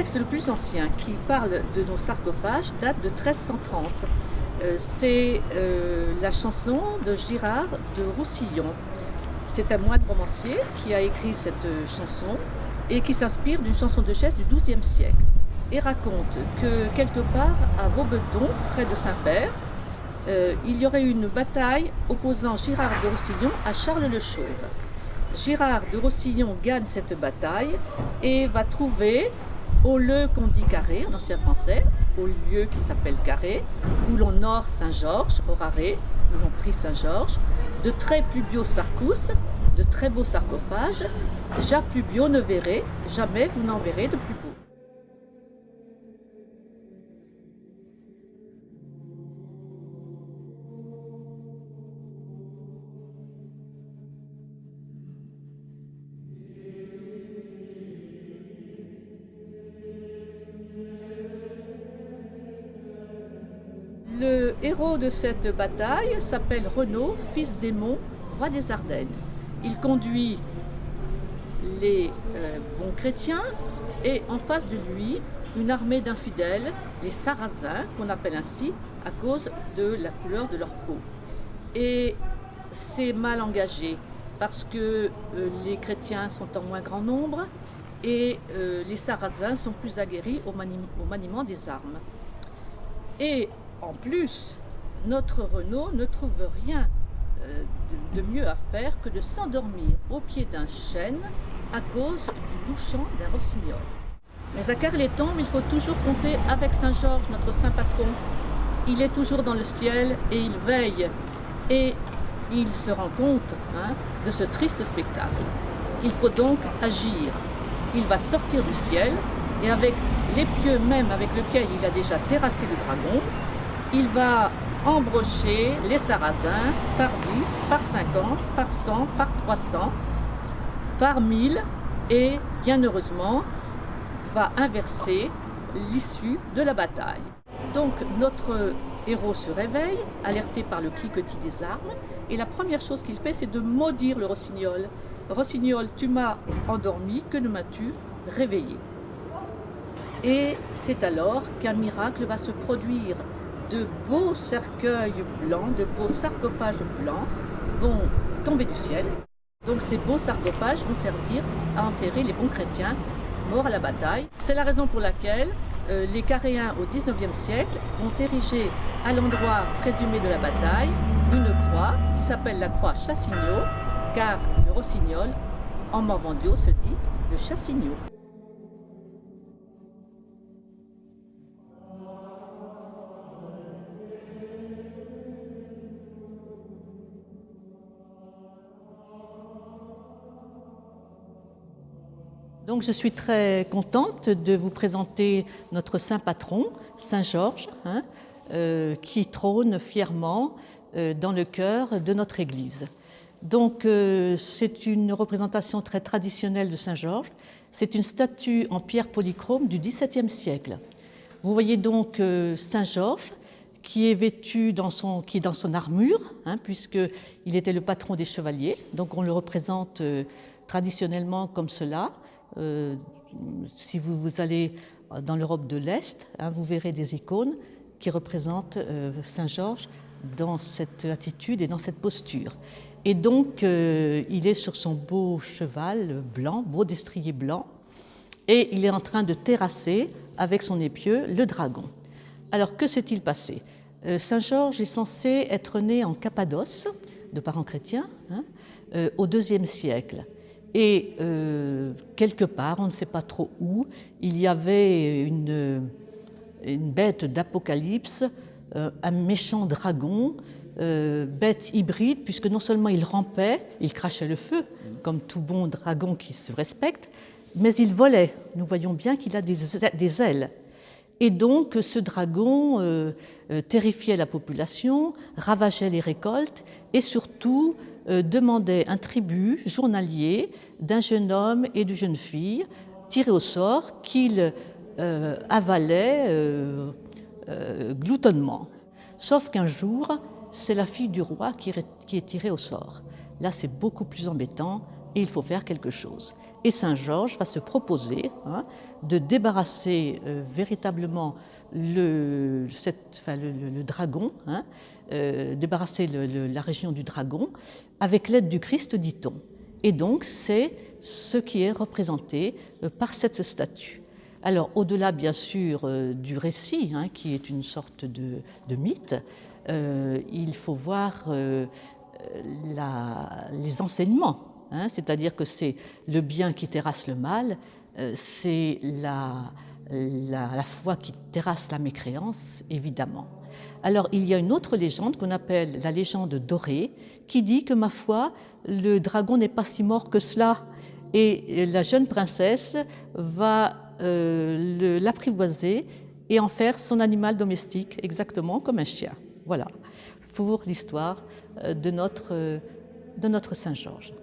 texte le plus ancien qui parle de nos sarcophages date de 1330. C'est la chanson de Girard de Roussillon. C'est un moine romancier qui a écrit cette chanson et qui s'inspire d'une chanson de geste du XIIe siècle et raconte que quelque part à Vaubedon, près de Saint-Père, il y aurait eu une bataille opposant Girard de Roussillon à Charles le Chauve. Girard de Roussillon gagne cette bataille et va trouver au lieu qu'on dit Carré en ancien français, au lieu qui s'appelle Carré, où l'on ore Saint-Georges, orare, où l'on prie Saint-Georges, de très plubio sarcus, de très beaux sarcophages, ja plubio ne verrez, jamais vous n'en verrez de plus beau. Le héros de cette bataille s'appelle Renaud, fils d'Aimon, roi des Ardennes. Il conduit les bons chrétiens et en face de lui une armée d'infidèles, les Sarrasins, qu'on appelle ainsi à cause de la couleur de leur peau. Et c'est mal engagé parce que les chrétiens sont en moins grand nombre et les Sarrasins sont plus aguerris au maniement des armes. Et en plus, notre Renaud ne trouve rien de mieux à faire que de s'endormir au pied d'un chêne à cause du doux chant d'un rossignol. Mais à car les tombes, il faut toujours compter avec Saint-Georges, notre saint patron. Il est toujours dans le ciel et il veille. Et il se rend compte de ce triste spectacle. Il faut donc agir. Il va sortir du ciel et avec l'épieu même avec lequel il a déjà terrassé le dragon, il va embrocher les Sarrasins par 10, par 50, par 100, par 300, par 1000 et bien heureusement va inverser l'issue de la bataille. Donc notre héros se réveille, alerté par le cliquetis des armes, et la première chose qu'il fait, c'est de maudire le rossignol. Rossignol, tu m'as endormi, que ne m'as-tu réveillé? Et c'est alors qu'un miracle va se produire. De beaux cercueils blancs, de beaux sarcophages blancs vont tomber du ciel. Donc ces beaux sarcophages vont servir à enterrer les bons chrétiens morts à la bataille. C'est la raison pour laquelle les Caréens au XIXe siècle ont érigé à l'endroit présumé de la bataille une croix qui s'appelle la croix Chassigno, car le rossignol en morvandiau se dit le chassigno. Donc je suis très contente de vous présenter notre saint patron, Saint Georges, qui trône fièrement dans le cœur de notre Église. Donc c'est une représentation très traditionnelle de Saint Georges. C'est une statue en pierre polychrome du XVIIe siècle. Vous voyez donc Saint Georges qui est vêtu dans son armure, puisqu'il était le patron des chevaliers. Donc on le représente traditionnellement comme cela. Si vous allez dans l'Europe de l'Est, vous verrez des icônes qui représentent Saint Georges dans cette attitude et dans cette posture. Et donc, il est sur son beau cheval blanc, beau destrier blanc, et il est en train de terrasser avec son épieu le dragon. Alors, que s'est-il passé? Saint Georges est censé être né en Cappadoce, de parents chrétiens, au IIe siècle. Et quelque part, on ne sait pas trop où, il y avait une bête d'Apocalypse, un méchant dragon, bête hybride, puisque non seulement il rampait, il crachait le feu, comme tout bon dragon qui se respecte, mais il volait. Nous voyons bien qu'il a des ailes. Et donc ce dragon terrifiait la population, ravageait les récoltes et surtout demandait un tribut journalier d'un jeune homme et d'une jeune fille tirés au sort qu'il avalait gloutonnement. Sauf qu'un jour, c'est la fille du roi qui est tirée au sort. Là, c'est beaucoup plus embêtant et il faut faire quelque chose. Et Saint Georges va se proposer de débarrasser véritablement le dragon, débarrasser la région du dragon avec l'aide du Christ, dit-on. Et donc c'est ce qui est représenté par cette statue. Alors au-delà bien sûr du récit, qui est une sorte de mythe, il faut voir les enseignements. C'est-à-dire que c'est le bien qui terrasse le mal, c'est la foi qui terrasse la mécréance, évidemment. Alors il y a une autre légende qu'on appelle la légende dorée, qui dit que, ma foi, le dragon n'est pas si mort que cela, et la jeune princesse va l'apprivoiser et en faire son animal domestique, exactement comme un chien. Voilà, pour l'histoire de notre Saint Georges.